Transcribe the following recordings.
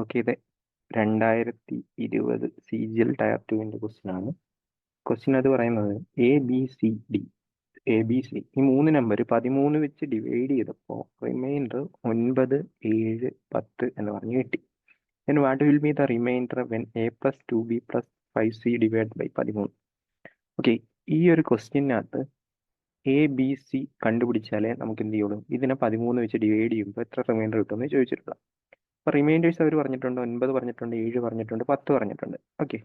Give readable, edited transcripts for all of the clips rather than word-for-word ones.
Okay, ഇത് 2020 CGL tyre 2 question ആണ്. Question അത് പറയുന്നത് ABC ഈ 3 നമ്പർ 13 വെച്ച് ഡിവൈഡ് ചെയ്തപ്പോൾ റിമൈൻഡർ 9, 7, 10 എന്ന് പറഞ്ഞ് കിട്ടി. Then what will be the remainder when a plus 2b plus 5c divided by 13? Okay, ഈ ഒരു ക്വസ്റ്റ്യനകത്ത് ABC കണ്ടുപിടിച്ചാലേ നമുക്ക് എന്ത് ചെയ്യുള്ളൂ, ഇതിനെ 13 വെച്ച് ഡിവൈഡ് ചെയ്യുമ്പോൾ എത്ര റിമൈൻഡർ കിട്ടുമെന്ന് ചോദിച്ചിട്ടുള്ള. അപ്പോൾ റിമൈൻഡേഴ്സ് അവർ പറഞ്ഞിട്ടുണ്ട്, 9 പറഞ്ഞിട്ടുണ്ട്, 7 പറഞ്ഞിട്ടുണ്ട്, 10 പറഞ്ഞിട്ടുണ്ട്. ഓക്കെ,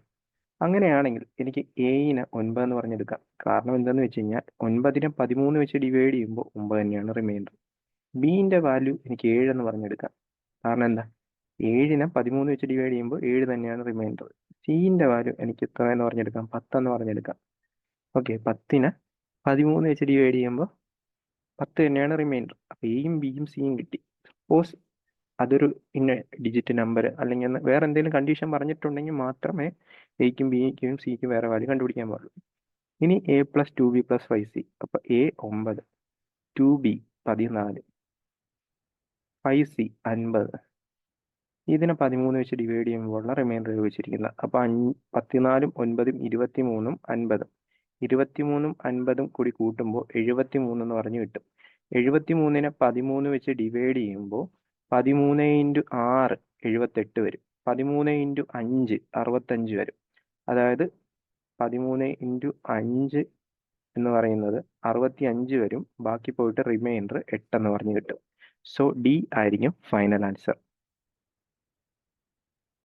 അങ്ങനെയാണെങ്കിൽ എനിക്ക് എയിനെ 9 എന്ന് പറഞ്ഞെടുക്കാം. കാരണം എന്താണെന്ന് വെച്ച് കഴിഞ്ഞാൽ 9നെ 13 വെച്ച് ഡിവൈഡ് ചെയ്യുമ്പോൾ 9 തന്നെയാണ് റിമൈൻഡർ. ബിൻ്റെ വാല്യൂ എനിക്ക് 7 എന്ന് പറഞ്ഞെടുക്കാം. കാരണം എന്താ, 7നെ 13 വെച്ച് ഡിവൈഡ് ചെയ്യുമ്പോൾ 7 തന്നെയാണ് റിമൈൻഡർ. സിൻ്റെ വാല്യൂ എനിക്ക് എത്ര എന്ന് പറഞ്ഞെടുക്കാം, 10 എന്ന് പറഞ്ഞെടുക്കാം. ഓക്കെ, 10നെ 13 വെച്ച് ഡിവൈഡ് ചെയ്യുമ്പോൾ 10 തന്നെയാണ് റിമൈൻഡർ. അപ്പോൾ എയും ബിയും സിയും കിട്ടി. സപ്പോസ് അതൊരു ഇന്ന ഡിജിറ്റ് നമ്പർ അല്ലെങ്കിൽ വേറെ എന്തെങ്കിലും കണ്ടീഷൻ പറഞ്ഞിട്ടുണ്ടെങ്കിൽ മാത്രമേ എയ്ക്കും ബിക്കും സിക്കും വേറെ വാല്യൂ കണ്ടുപിടിക്കാൻ പാടുള്ളൂ. ഇനി a plus 2b plus 5c. അപ്പോൾ a 9, 2b 14, 5c 50. ഇതിനെ 13 വെച്ച് ഡിവൈഡ് ചെയ്യുമ്പോഴുള്ള റിമൈൻഡർ ചോദിച്ചിരിക്കുന്നത്. അപ്പോൾ 14ഉം 9ഉം 23ഉം 50. 23ഉം 50ഉം കൂടി കൂട്ടുമ്പോൾ 73 എന്ന് പറഞ്ഞ് കിട്ടും. 73നെ 13 വെച്ച് ഡിവൈഡ് ചെയ്യുമ്പോൾ 13 × 6 78 വരും. 13 × 5 65 വരും. അതായത് 13 × 5 എന്ന് പറയുന്നത് 65 വരും. ബാക്കി പോയിട്ട് റിമൈൻഡർ 8 എന്ന് പറഞ്ഞ് കിട്ടും. സോ ഡി ആയിരിക്കും ഫൈനൽ ആൻസർ.